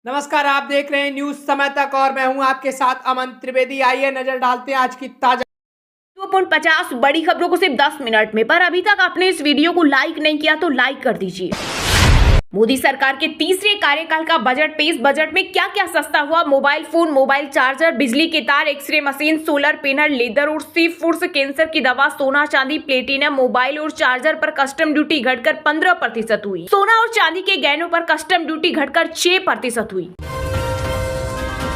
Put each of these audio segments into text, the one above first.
नमस्कार, आप देख रहे हैं न्यूज समय तक और मैं हूं आपके साथ अमन त्रिवेदी। आइए नजर डालते हैं आज की ताजा 50 बड़ी खबरों को सिर्फ 10 मिनट में। पर अभी तक आपने इस वीडियो को लाइक नहीं किया तो लाइक कर दीजिए। मोदी सरकार के तीसरे कार्यकाल का बजट पेश। बजट में क्या क्या सस्ता हुआ? मोबाइल फोन, मोबाइल चार्जर, बिजली के तार, x ray machine, solar panel, leather और सी फूड्स, कैंसर की दवा, सोना चांदी, प्लेटिनम, मोबाइल और चार्जर पर कस्टम ड्यूटी घटकर 15% हुई। सोना और चांदी के गहनों पर कस्टम ड्यूटी घटकर 6% हुई।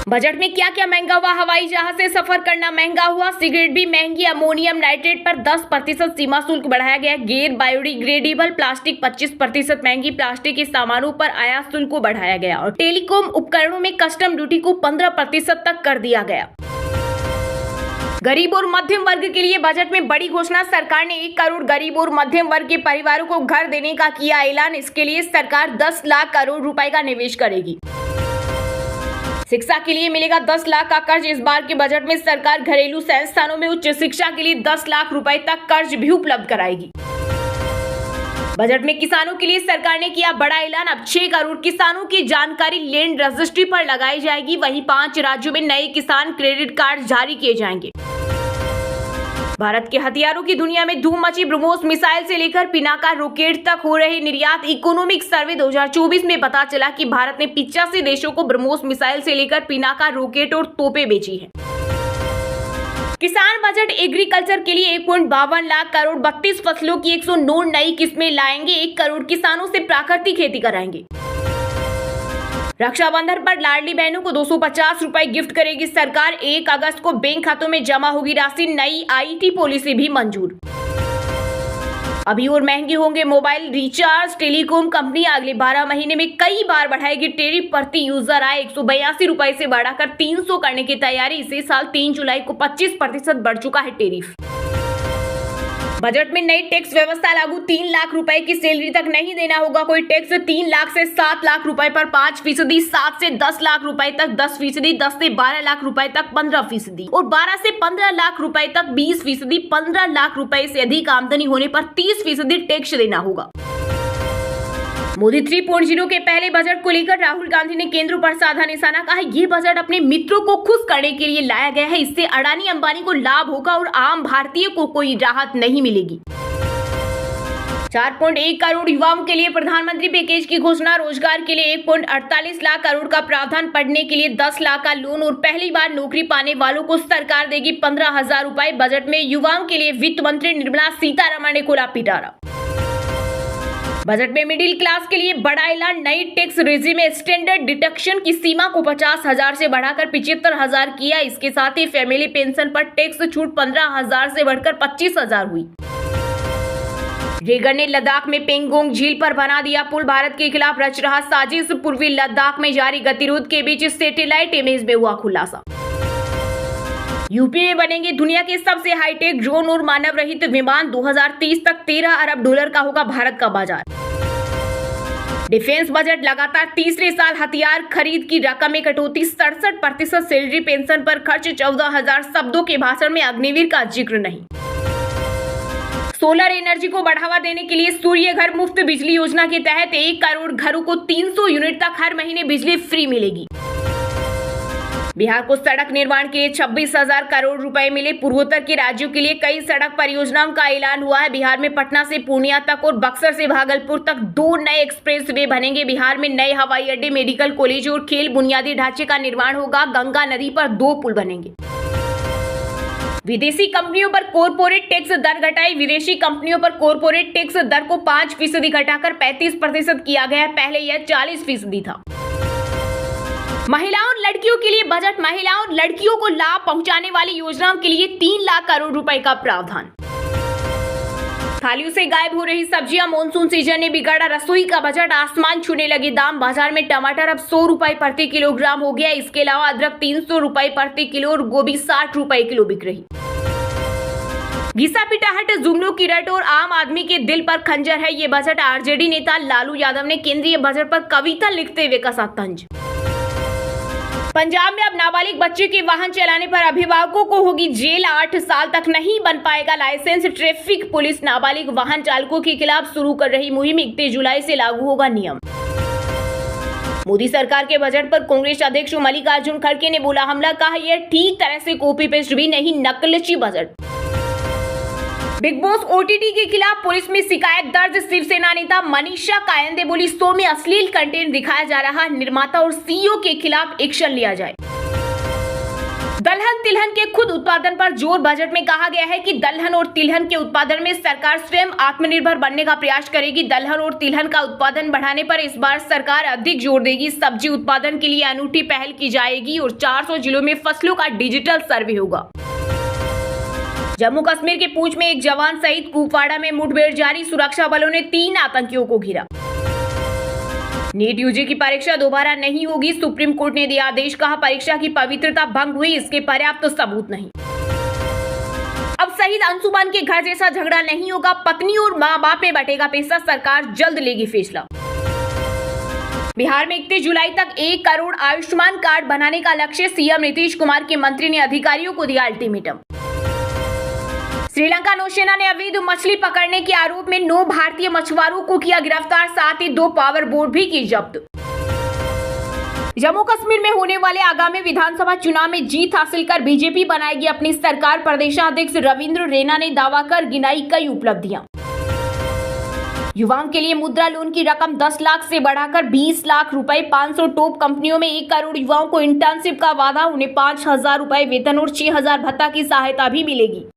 बजट में क्या क्या महंगा हुआ? हवाई जहाज से सफर करना महंगा हुआ, सिगरेट भी महंगी, अमोनियम नाइट्रेट पर 10% सीमा शुल्क बढ़ाया गया, गैर बायोडिग्रेडेबल प्लास्टिक 25% महंगी, प्लास्टिक के सामानों पर आयात शुल्क को बढ़ाया गया और टेलीकॉम उपकरणों में कस्टम ड्यूटी को 15% तक कर दिया गया। गरीब और मध्यम वर्ग के लिए बजट में बड़ी घोषणा। सरकार ने 1 करोड़ गरीब और मध्यम वर्ग के परिवारों को घर देने का किया ऐलान। इसके लिए सरकार 10 लाख करोड़ रुपए का निवेश करेगी। शिक्षा के लिए मिलेगा 10 लाख का कर्ज। इस बार के बजट में सरकार घरेलू संस्थानों में उच्च शिक्षा के लिए 10 लाख रुपए तक कर्ज भी उपलब्ध कराएगी। बजट में किसानों के लिए सरकार ने किया बड़ा ऐलान। अब 6 करोड़ किसानों की जानकारी लैंड रजिस्ट्री पर लगाई जाएगी। वहीं 5 राज्यों में नए किसान क्रेडिट कार्ड जारी किए जाएंगे। भारत के हथियारों की दुनिया में धूम मची। ब्रह्मोस मिसाइल से लेकर पिनाका रॉकेट तक हो रही निर्यात। इकोनॉमिक सर्वे 2024 में पता चला कि भारत ने 85 देशों को ब्रह्मोस मिसाइल से लेकर पिनाका रॉकेट और तोपें बेची हैं। किसान बजट एग्रीकल्चर के लिए 1.52 लाख करोड़, 32 फसलों की 109 नई किस्में लाएंगे। 1 करोड़ किसानों से प्राकृतिक खेती कराएंगे। रक्षाबंधन पर लाडली बहनों को 250 रुपए गिफ्ट करेगी सरकार। 1 अगस्त को बैंक खातों में जमा होगी राशि। नई आईटी पॉलिसी भी मंजूर। अभी और महंगे होंगे मोबाइल रिचार्ज। टेलीकॉम कंपनी अगले 12 महीने में कई बार बढ़ाएगी टैरिफ। प्रति यूजर आय 182 रुपए से बढ़ाकर 300 करने की तैयारी। इसी साल 3 जुलाई को 25% बढ़ चुका है टैरिफ। बजट में नई टैक्स व्यवस्था लागू। 3 लाख रुपए की सैलरी तक नहीं देना होगा कोई टैक्स। 3 लाख से 7 लाख रुपए पर 5%, 7 से 10 लाख रुपए तक 10%, 10 से 12 लाख रुपए तक 15% और 12 से 15 लाख रुपए तक 20%, 15 लाख रुपए से अधिक आमदनी होने पर 30% टैक्स देना होगा। मोदी 3.0 के पहले बजट को लेकर राहुल गांधी ने केंद्र पर साधा निशाना। कहा ये बजट अपने मित्रों को खुश करने के लिए लाया गया है। इससे अडानी अंबानी को लाभ होगा और आम भारतीय को कोई राहत नहीं मिलेगी। 4.1 करोड़ युवाओं के लिए प्रधानमंत्री पैकेज की घोषणा। रोजगार के लिए 1.48 लाख करोड़ का प्रावधान। पढ़ने के लिए 10 लाख का लोन और पहली बार नौकरी पाने वालों को सरकार देगी 15,000 रुपए। बजट में युवाओं के लिए वित्त मंत्री निर्मला सीतारमण ने खोला पिटारा। बजट में मिडिल क्लास के लिए बड़ा ऐलान। नई टैक्स रेजिम में स्टैंडर्ड डिडक्शन की सीमा को 50,000 से बढ़ाकर 75,000 किया। इसके साथ ही फैमिली पेंशन पर टैक्स छूट 15,000 से बढ़कर 25,000 हुई। रेगन ने लद्दाख में पेंगोंग झील पर बना दिया पुल। भारत के खिलाफ रच रहा साजिश। पूर्वी लद्दाख में जारी गतिरोध के बीच सैटेलाइट इमेज में हुआ खुलासा। यूपी में बनेंगे दुनिया के सबसे हाईटेक ड्रोन और मानव रहित विमान। 2030 तक 13 अरब डॉलर का होगा भारत का बाजार। डिफेंस बजट लगातार तीसरे साल हथियार खरीद की रकम में कटौती। 67% सैलरी पेंशन पर खर्च। 14,000 शब्दों के भाषण में अग्निवीर का जिक्र नहीं। सोलर एनर्जी को बढ़ावा देने के लिए सूर्य घर मुफ्त बिजली योजना के तहत 1 करोड़ घरों को 300 यूनिट तक हर महीने बिजली फ्री मिलेगी। बिहार को सड़क निर्माण के लिए 26,000 करोड़ रुपए मिले। पूर्वोत्तर के राज्यों के लिए कई सड़क परियोजनाओं का ऐलान हुआ है। बिहार में पटना से पूर्णिया तक और बक्सर से भागलपुर तक 2 नए एक्सप्रेस वे बनेंगे। बिहार में नए हवाई अड्डे, मेडिकल कॉलेज और खेल बुनियादी ढांचे का निर्माण होगा। गंगा नदी पर 2 पुल बनेंगे। विदेशी कंपनियों पर कॉर्पोरेट टैक्स दर घटाई। विदेशी कंपनियों पर कॉर्पोरेट टैक्स दर को 5% घटाकर 35% किया गया है। पहले यह 40% था। महिलाओं और लड़कियों के लिए बजट। महिलाओं और लड़कियों को लाभ पहुंचाने वाली योजनाओं के लिए 3 लाख करोड़ रुपए का प्रावधान। थालियों से गायब हो रही सब्जियां। मानसून सीजन ने बिगाड़ा रसोई का बजट। आसमान छूने लगे दाम। बाजार में टमाटर अब 100 रुपए प्रति किलोग्राम हो गया। इसके अलावा अदरक 300 रुपए प्रति किलो और गोभी 60 रुपए किलो बिक रही। घिसा पिटाहट, जुमलों की रट और आम आदमी के दिल पर खंजर है ये बजट। आरजेडी नेता लालू यादव ने केंद्रीय बजट पर कविता लिखते हुए कसा तंज। पंजाब में अब नाबालिग बच्चे के वाहन चलाने पर अभिभावकों को होगी जेल। 8 साल तक नहीं बन पाएगा लाइसेंस। ट्रैफिक पुलिस नाबालिग वाहन चालकों के खिलाफ शुरू कर रही मुहिम। 31 जुलाई से लागू होगा नियम। मोदी सरकार के बजट पर कांग्रेस अध्यक्ष मल्लिकार्जुन खड़गे ने बोला हमला, कहा यह ठीक तरह से कॉपी पेस्ट भी नहीं, नकलची बजट। बिग बॉस ओटीटी के खिलाफ पुलिस में शिकायत दर्ज, शिवसेना नेता मनीषा कायंदे बोली शो में अश्लील कंटेंट दिखाया जा रहा, निर्माता और सीईओ के खिलाफ एक्शन लिया जाए। दलहन तिलहन के खुद उत्पादन पर जोर, बजट में कहा गया है कि दलहन और तिलहन के उत्पादन में सरकार स्वयं आत्मनिर्भर बनने का प्रयास करेगी। दलहन और तिलहन का उत्पादन बढ़ाने पर इस बार सरकार अधिक जोर देगी। सब्जी उत्पादन के लिए अनूठी पहल की जाएगी और 400 जिलों में फसलों का डिजिटल सर्वे होगा। जम्मू कश्मीर के पूंछ में एक जवान सहित कुपवाड़ा में मुठभेड़ जारी, सुरक्षा बलों ने 3 आतंकियों को घेरा। नीट यूजी की परीक्षा दोबारा नहीं होगी, सुप्रीम कोर्ट ने दिया आदेश, कहा परीक्षा की पवित्रता भंग हुई, इसके पर्याप्त सबूत नहीं। अब शहीद अंशुमान के घर जैसा झगड़ा नहीं होगा, पत्नी और मां बाप में बटेगा पैसा, सरकार जल्द लेगी फैसला। बिहार में 31 जुलाई तक 1 करोड़ आयुष्मान कार्ड बनाने का लक्ष्य, सीएम नीतीश कुमार के मंत्री ने अधिकारियों को दिया अल्टीमेटम। श्रीलंका नौसेना ने अवैध मछली पकड़ने के आरोप में 9 भारतीय मछुआरों को किया गिरफ्तार, साथ ही 2 पावर बोट भी की जब्त। जम्मू कश्मीर में होने वाले आगामी विधानसभा चुनाव में जीत हासिल कर बीजेपी बनाएगी अपनी सरकार, प्रदेशाध्यक्ष रविंद्र रैना ने दावा कर गिनाई कई उपलब्धियां। युवाओं के लिए मुद्रा लोन की रकम 10 लाख से बढ़ाकर 20 लाख रुपए, 500 टॉप कंपनियों में 1 करोड़ युवाओं को इंटर्नशिप का वादा, उन्हें 5,000 रुपए वेतन और 6,000 भत्ता की सहायता भी मिलेगी।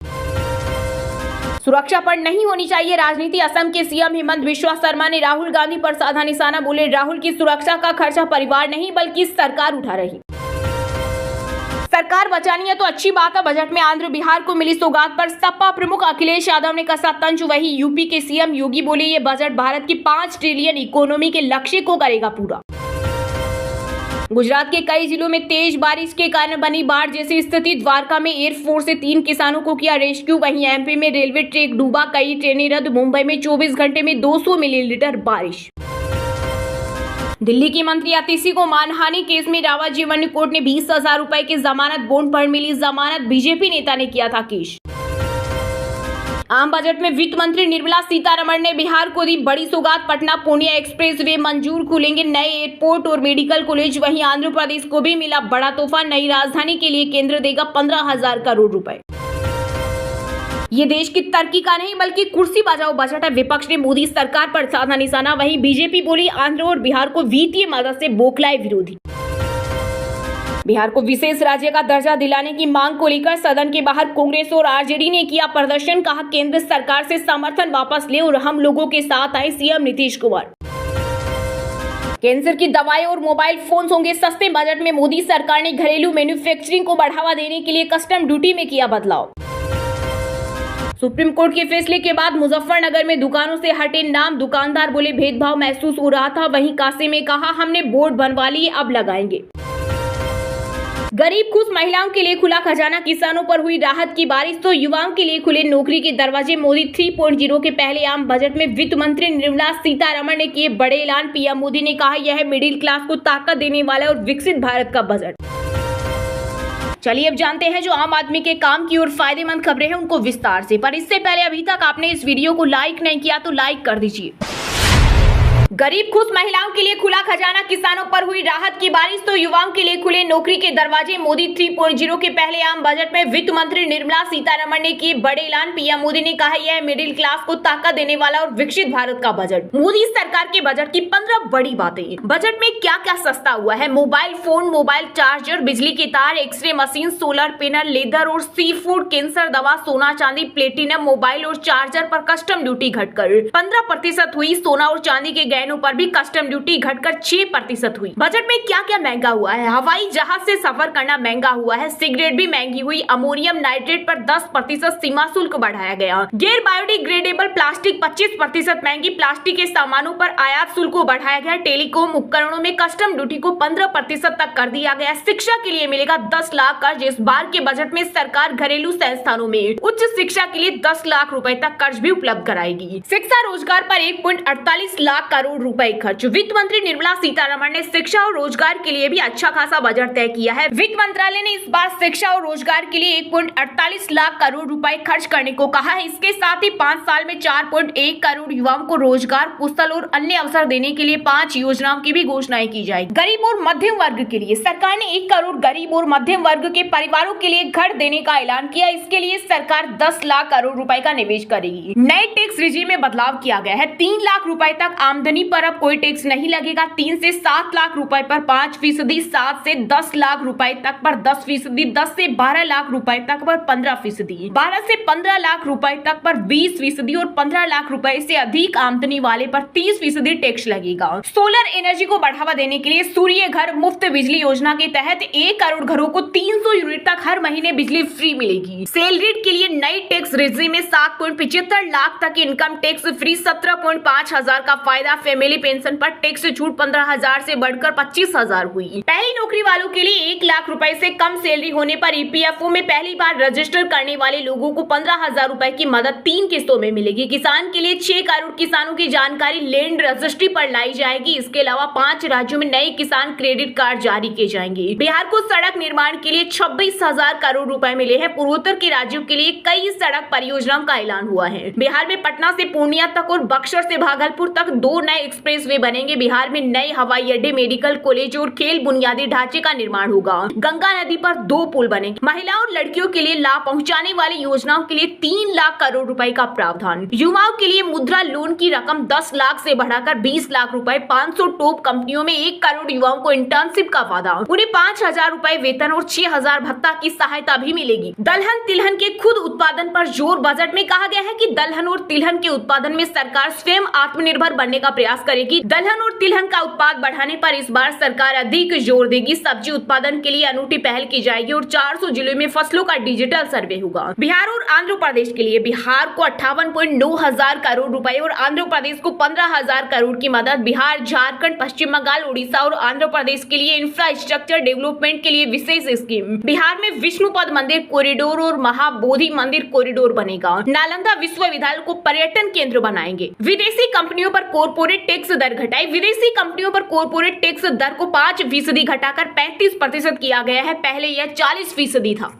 सुरक्षा पर नहीं होनी चाहिए राजनीति, असम के सीएम हेमंत बिस्वा शर्मा ने राहुल गांधी पर साधा निशाना, बोले राहुल की सुरक्षा का खर्चा परिवार नहीं बल्कि सरकार उठा रही। सरकार बचानी है तो अच्छी बात है, बजट में आंध्र बिहार को मिली सौगात पर सपा प्रमुख अखिलेश यादव ने कसा तंज, वही यूपी के सीएम योगी बोले ये बजट भारत की 5 ट्रिलियन इकोनॉमी के लक्ष्य को करेगा पूरा। गुजरात के कई जिलों में तेज बारिश के कारण बनी बाढ़ जैसी स्थिति, द्वारका में एयरफोर्स से 3 किसानों को किया रेस्क्यू, वहीं एमपी में रेलवे ट्रैक डूबा, कई ट्रेनें रद्द, मुंबई में 24 घंटे में 200 मिलीलीटर बारिश। दिल्ली की मंत्री अतिशी को मानहानि केस में रावत जीवन कोर्ट ने 20,000 रुपए की जमानत, बॉन्ड पर मिली जमानत, बीजेपी नेता ने किया था केस। आम बजट में वित्त मंत्री निर्मला सीतारमण ने बिहार को दी बड़ी सौगात, पटना पूर्णिया एक्सप्रेस वे मंजूर, खुलेंगे नए एयरपोर्ट और मेडिकल कॉलेज, वहीं आंध्र प्रदेश को भी मिला बड़ा तोहफा, नई राजधानी के लिए केंद्र देगा 15,000 करोड़ रुपए। ये देश की तरक्की का नहीं बल्कि कुर्सी बचाओ बजट है, विपक्ष ने मोदी सरकार पर साधा निशाना, वहीं बीजेपी बोली आंध्र और बिहार को वित्तीय मदद से बौखलाए विरोधी। बिहार को विशेष राज्य का दर्जा दिलाने की मांग को लेकर सदन के बाहर कांग्रेस और आरजेडी ने किया प्रदर्शन, कहा केंद्र सरकार से समर्थन वापस ले और हम लोगों के साथ आए सीएम नीतीश कुमार। कैंसर की दवाएं और मोबाइल फोन होंगे सस्ते, बजट में मोदी सरकार ने घरेलू मैन्युफैक्चरिंग को बढ़ावा देने के लिए कस्टम ड्यूटी में किया बदलाव। सुप्रीम कोर्ट के फैसले के बाद मुजफ्फरनगर में दुकानों से हटे नाम, दुकानदार बोले भेदभाव महसूस हो रहा था, वहीं काशी में कहा हमने बोर्ड बनवा लिए अब लगाएंगे। गरीब खुश, महिलाओं के लिए खुला खजाना, किसानों पर हुई राहत की बारिश तो युवाओं के लिए खुले नौकरी के दरवाजे, मोदी 3.0 के पहले आम बजट में वित्त मंत्री निर्मला सीतारमण ने किए बड़े ऐलान, पीएम मोदी ने कहा यह मिडिल क्लास को ताकत देने वाला और विकसित भारत का बजट। चलिए अब जानते हैं जो आम आदमी के काम की और फायदेमंद खबरें हैं उनको विस्तार से, पर इससे पहले अभी तक आपने इस वीडियो को लाइक नहीं किया तो लाइक कर दीजिए। गरीब खुश, महिलाओं के लिए खुला खजाना, किसानों पर हुई राहत की बारिश तो युवाओं के लिए खुले नौकरी के दरवाजे, मोदी 3.0 के पहले आम बजट में वित्त मंत्री निर्मला सीतारमण ने किए बड़े ऐलान, पीएम मोदी ने कहा यह मिडिल क्लास को ताकत देने वाला और विकसित भारत का बजट। मोदी सरकार के बजट की 15 बड़ी बातें। बजट में क्या क्या सस्ता हुआ है? मोबाइल फोन, मोबाइल चार्जर, बिजली के तार, x ray machine, solar panel, leather और सी फूड, कैंसर दवा, सोना चांदी, प्लेटिनम, मोबाइल और चार्जर पर कस्टम ड्यूटी घटकर 15% हुई, सोना और चांदी के गहनों पर भी कस्टम ड्यूटी घटकर 6% हुई। बजट में क्या क्या महंगा हुआ है? हवाई जहाज से सफर करना महंगा हुआ है, सिगरेट भी महंगी हुई, अमोनियम नाइट्रेट पर 10% सीमा शुल्क बढ़ाया गया, गैर बायोडिग्रेडेबल प्लास्टिक 25% महंगी, प्लास्टिक के सामानों पर आयात शुल्क को बढ़ाया गया, टेलीकॉम उपकरणों में कस्टम ड्यूटी को 15% तक कर दिया गया, शिक्षा के लिए मिलेगा 10 लाख कर्ज। इस बार के बजट में सरकार घरेलू संस्थानों में उच्च शिक्षा के लिए 10 लाख रुपए तक कर्ज भी उपलब्ध कराएगी। शिक्षा रोजगार पर 1.48 लाख करोड़ करोड़ रुपए खर्च। वित्त मंत्री निर्मला सीतारमण ने शिक्षा और रोजगार के लिए भी अच्छा खासा बजट तय किया है। वित्त मंत्रालय ने इस बार शिक्षा और रोजगार के लिए 1.48 लाख करोड़ रुपए खर्च करने को कहा है। इसके साथ ही 5 साल में 4.1 करोड़ युवाओं को रोजगार, कौशल और अन्य अवसर देने के लिए 5 योजनाओं की भी घोषणाएं की जाएगी। गरीब और मध्यम वर्ग के लिए सरकार ने 1 करोड़ गरीब और मध्यम वर्ग के परिवारों के लिए घर देने का ऐलान किया। इसके लिए सरकार 10 लाख करोड़ रुपए का निवेश करेगी। नए टैक्स रेजिम में बदलाव किया गया है। 3 लाख रुपए तक आमदनी पर अब कोई टैक्स नहीं लगेगा। 3 से 7 लाख रुपए पर 5%, 7 से 10 लाख रुपए तक पर 10%, 10 से 12 लाख रुपए तक पर 15%, 12 से 15 लाख रुपए तक पर 20% और 15 लाख रुपए से अधिक आमदनी वाले पर 30% टैक्स लगेगा। सोलर एनर्जी को बढ़ावा देने के लिए सूर्य घर मुफ्त बिजली योजना के तहत 1 करोड़ घरों को 300 यूनिट तक हर महीने बिजली फ्री मिलेगी। सैलरीड के लिए नई टैक्स रेजिम में 7.75 लाख तक इनकम टैक्स फ्री, 17.5 हजार का फायदा। फैमिली पेंशन पर टैक्स छूट 15,000 से बढ़कर 25,000 हुई। पहली नौकरी वालों के लिए 1 लाख रुपए से कम सैलरी होने पर ईपीएफओ में पहली बार रजिस्टर करने वाले लोगों को 15,000 रुपए की मदद 3 किस्तों में मिलेगी। किसान के लिए 6 करोड़ किसानों की जानकारी लैंड रजिस्ट्री पर लाई जाएगी। इसके अलावा 5 राज्यों में नए किसान क्रेडिट कार्ड जारी किए जाएंगे। बिहार को सड़क निर्माण के लिए 26,000 करोड़ रुपए मिले हैं। पूर्वोत्तर के राज्यों के लिए कई सड़क परियोजनाओं का ऐलान हुआ है। बिहार में पटना से पूर्णिया तक और बक्सर से भागलपुर तक 2 नए एक्सप्रेसवे बनेंगे। बिहार में नए हवाई अड्डे, मेडिकल कॉलेज और खेल बुनियादी ढांचे का निर्माण होगा। गंगा नदी पर 2 पुल बनेंगे। महिलाओं और लड़कियों के लिए लाभ पहुंचाने वाली योजनाओं के लिए 3 लाख करोड़ रुपए का प्रावधान। युवाओं के लिए मुद्रा लोन की रकम 10 लाख से बढ़ाकर 20 लाख रुपए। 500 टॉप कंपनियों में 1 करोड़ युवाओं को इंटर्नशिप का वादा। उन्हें 5,000 रुपए वेतन और 6,000 भत्ता की सहायता भी मिलेगी। दलहन तिलहन के खुद उत्पादन पर जोर। बजट में कहा गया है कि दलहन और तिलहन के उत्पादन में सरकार स्वयं आत्मनिर्भर बनने का प्रयास करेगी। दलहन और तिलहन का उत्पाद बढ़ाने पर इस बार सरकार अधिक जोर देगी। सब्जी उत्पादन के लिए अनूठी पहल की जाएगी और 400 जिलों में फसलों का डिजिटल सर्वे होगा। बिहार और आंध्र प्रदेश के लिए बिहार को 58.9 हजार करोड़ रुपए और आंध्र प्रदेश को 15,000 करोड़ की मदद। बिहार, झारखंड, पश्चिम बंगाल, उड़ीसा और आंध्र प्रदेश के लिए इंफ्रास्ट्रक्चर डेवलपमेंट के लिए विशेष स्कीम। बिहार में विष्णुपद मंदिर कॉरिडोर और महाबोधि मंदिर कॉरिडोर बनेगा। नालंदा विश्वविद्यालय को पर्यटन केंद्र बनाएंगे। विदेशी कंपनियों पर कॉर्पोरेट टैक्स दर घटाई। विदेशी कंपनियों पर कॉर्पोरेट टैक्स दर को 5% घटाकर 35% किया गया है। पहले यह 40% था।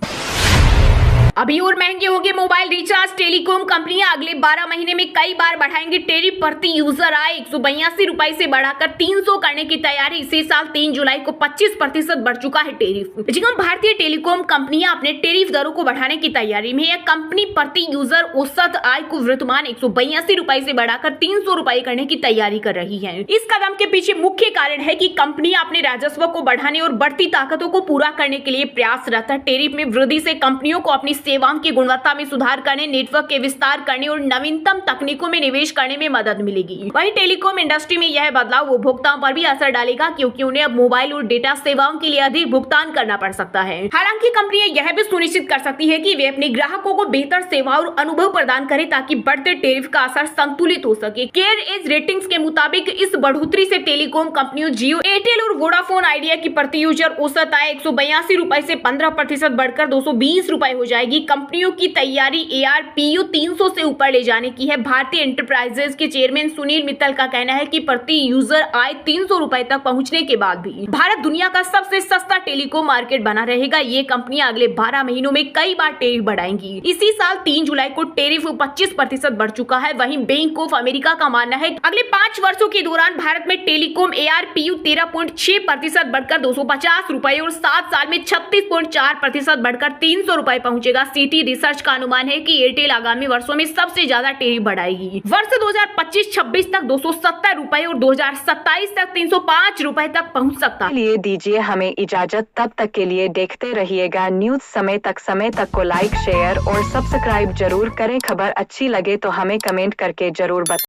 अभी और महंगे होंगे मोबाइल रिचार्ज। टेलीकॉम कंपनियां अगले 12 महीने में कई बार बढ़ाएंगे टैरिफ। प्रति यूजर आय 182 रुपए से बढ़ाकर 300 करने की तैयारी। इसी साल 3 जुलाई को 25% बढ़ चुका है टैरिफ। जी हां, भारतीय टेलीकॉम कंपनियां अपने टैरिफ दरों को बढ़ाने की तैयारी में। यह कंपनी प्रति यूजर औसत आय को वर्तमान 182 रुपए से बढ़ाकर 300 रुपए करने की तैयारी कर रही है। इस कदम के पीछे मुख्य कारण है कि कंपनियां अपने राजस्व को बढ़ाने और बढ़ती ताकतों को पूरा करने के लिए प्रयासरत है। टैरिफ में वृद्धि से कंपनियों को अपनी सेवाओं की गुणवत्ता में सुधार करने, नेटवर्क के विस्तार करने और नवीनतम तकनीकों में निवेश करने में मदद मिलेगी। वहीं टेलीकॉम इंडस्ट्री में यह बदलाव उपभोक्ताओं पर भी असर डालेगा, क्योंकि उन्हें अब मोबाइल और डेटा सेवाओं के लिए अधिक भुगतान करना पड़ सकता है। हालांकि कंपनियां यह भी सुनिश्चित कर सकती है कि वे अपने ग्राहकों को बेहतर सेवा और अनुभव प्रदान करें, ताकि बढ़ते टैरिफ का असर संतुलित हो सके। केयर एज रेटिंग्स के मुताबिक इस बढ़ोतरी से टेलीकॉम कंपनियों जियो, एयरटेल और वोडाफोन आइडिया की प्रति यूजर औसत आय 182 रुपए से 15% बढ़कर 220 रुपए हो जाएगी। कंपनियों की तैयारी ARPU 300 से ऊपर ले जाने की है। भारतीय एंटरप्राइजेज के चेयरमैन सुनील मित्तल का कहना है कि प्रति यूजर आय 300 रुपए तक पहुंचने के बाद भी भारत दुनिया का सबसे सस्ता टेलीकॉम मार्केट बना रहेगा। ये कंपनियां अगले 12 महीनों में कई बार टैरिफ बढ़ाएंगी। इसी साल 3 जुलाई को टैरिफ 25% बढ़ चुका है। वहीं बैंक ऑफ अमेरिका का मानना है अगले 5 वर्षों के दौरान भारत में टेलीकॉम ARPU 13.6% बढ़कर 250 रुपए और 7 साल में 36.4% बढ़कर 300 रुपए पहुंचेगा। सिटी रिसर्च का अनुमान है कि एयरटेल आगामी वर्षों में सबसे ज्यादा टैरिफ बढ़ाएगी। वर्ष 2025-26 तक 270 रुपए और 2027 तक 305 रुपए तक पहुंच सकता है। लिए दीजिए हमें इजाजत। तब तक के लिए देखते रहिएगा न्यूज समय तक को लाइक, शेयर और सब्सक्राइब जरूर करें। खबर अच्छी लगे तो हमें कमेंट करके जरूर बताएं।